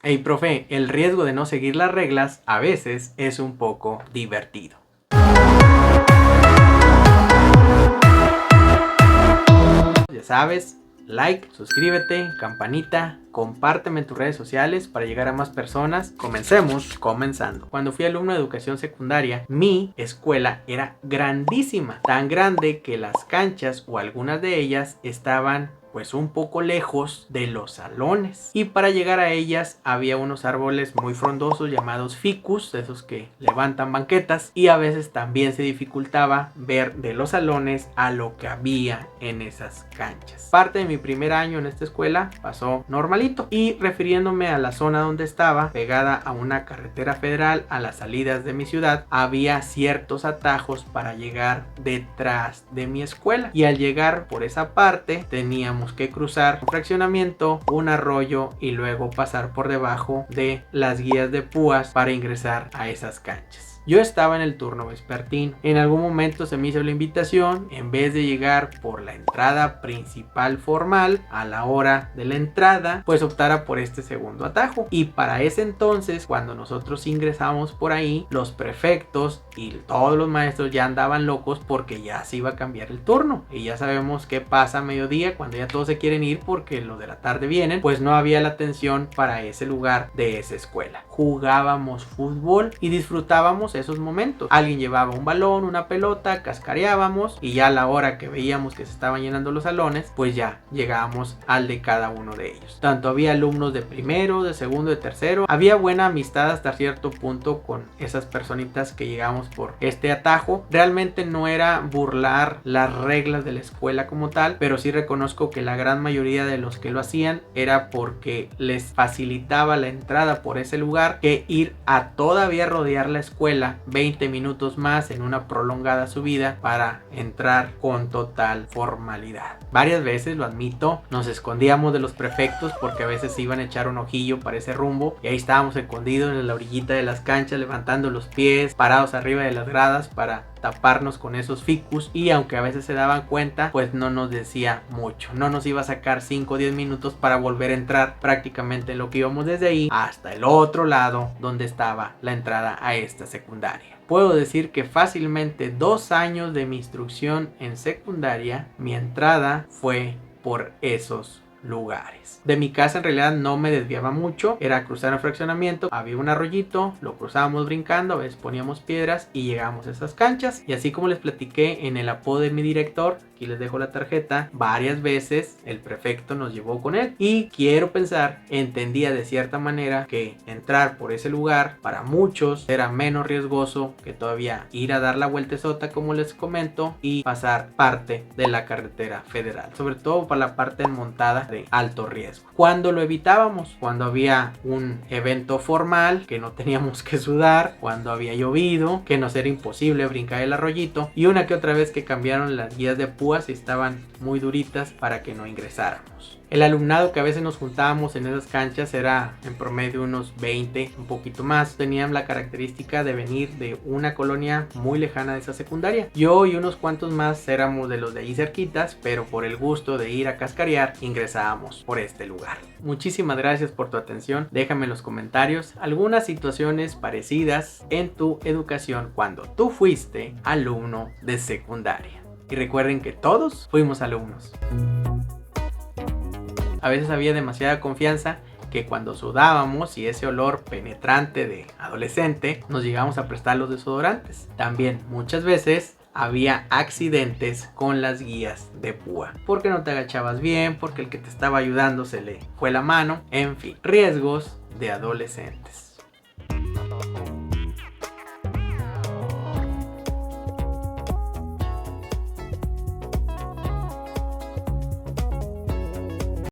Hey, profe, el riesgo de no seguir las reglas a veces es un poco divertido. Ya sabes, like, suscríbete, campanita, compárteme en tus redes sociales para llegar a más personas. Comencemos comenzando. Cuando fui alumno de educación secundaria, mi escuela era grandísima, tan grande que las canchas o algunas de ellas estaban pues un poco lejos de los salones, y para llegar a ellas había unos árboles muy frondosos llamados ficus, esos que levantan banquetas, y a veces también se dificultaba ver de los salones a lo que había en esas canchas. Parte de mi primer año en esta escuela pasó normalito, y refiriéndome a la zona donde estaba, pegada a una carretera federal a las salidas de mi ciudad, había ciertos atajos para llegar detrás de mi escuela, y al llegar por esa parte teníamos que cruzar un fraccionamiento, un arroyo y luego pasar por debajo de las guías de púas para ingresar a esas canchas. Yo estaba en el turno vespertino. En algún momento se me hizo la invitación, en vez de llegar por la entrada principal formal a la hora de la entrada, pues optara por este segundo atajo. Y para ese entonces, cuando nosotros ingresamos por ahí, los prefectos y todos los maestros ya andaban locos porque ya se iba a cambiar el turno. Y ya sabemos qué pasa a mediodía cuando ya todos se quieren ir porque los de la tarde vienen. Pues no había la atención para ese lugar de esa escuela. Jugábamos fútbol y disfrutábamos esos momentos. Alguien llevaba un balón, una pelota, cascareábamos, y ya a la hora que veíamos que se estaban llenando los salones, pues ya llegábamos al de cada uno de ellos. Tanto había alumnos de primero, de segundo, de tercero. Había buena amistad hasta cierto punto con esas personitas que llegamos por este atajo. Realmente no era burlar las reglas de la escuela como tal, pero sí reconozco que la gran mayoría de los que lo hacían era porque les facilitaba la entrada por ese lugar que ir a todavía rodear la escuela 20 minutos más en una prolongada subida para entrar con total formalidad. Varias veces, lo admito, nos escondíamos de los prefectos porque a veces se iban a echar un ojillo para ese rumbo, y ahí estábamos escondidos en la orillita de las canchas, levantando los pies, parados arriba de las gradas para taparnos con esos ficus, y aunque a veces se daban cuenta, pues no nos decía mucho. No nos iba a sacar 5 o 10 minutos para volver a entrar prácticamente lo que íbamos desde ahí hasta el otro lado donde estaba la entrada a esta secundaria. Puedo decir que fácilmente 2 años de mi instrucción en secundaria, mi entrada fue por esos lugares. De mi casa en realidad no me desviaba mucho, era cruzar un fraccionamiento, había un arroyito, lo cruzábamos brincando, a veces poníamos piedras y llegábamos a esas canchas. Y así como les platiqué en el apodo de mi director, aquí les dejo la tarjeta, varias veces el prefecto nos llevó con él, y quiero pensar entendía de cierta manera que entrar por ese lugar para muchos era menos riesgoso que todavía ir a dar la vueltezota, como les comento, y pasar parte de la carretera federal, sobre todo para la parte montada de alto riesgo. Cuando lo evitábamos, cuando había un evento formal que no teníamos que sudar, cuando había llovido, que nos era imposible brincar el arroyito, y una que otra vez que cambiaron las guías de púas y estaban muy duritas para que no ingresáramos. El alumnado que a veces nos juntábamos en esas canchas era en promedio unos 20, un poquito más. Tenían la característica de venir de una colonia muy lejana de esa secundaria. Yo y unos cuantos más éramos de los de ahí cerquitas, pero por el gusto de ir a cascarear ingresábamos por este lugar. Muchísimas gracias por tu atención. Déjame en los comentarios algunas situaciones parecidas en tu educación cuando tú fuiste alumno de secundaria. Y recuerden que todos fuimos alumnos. A veces había demasiada confianza que cuando sudábamos y ese olor penetrante de adolescente nos llegábamos a prestar los desodorantes. También muchas veces había accidentes con las guías de púa, porque no te agachabas bien, porque el que te estaba ayudando se le fue la mano, en fin, riesgos de adolescentes.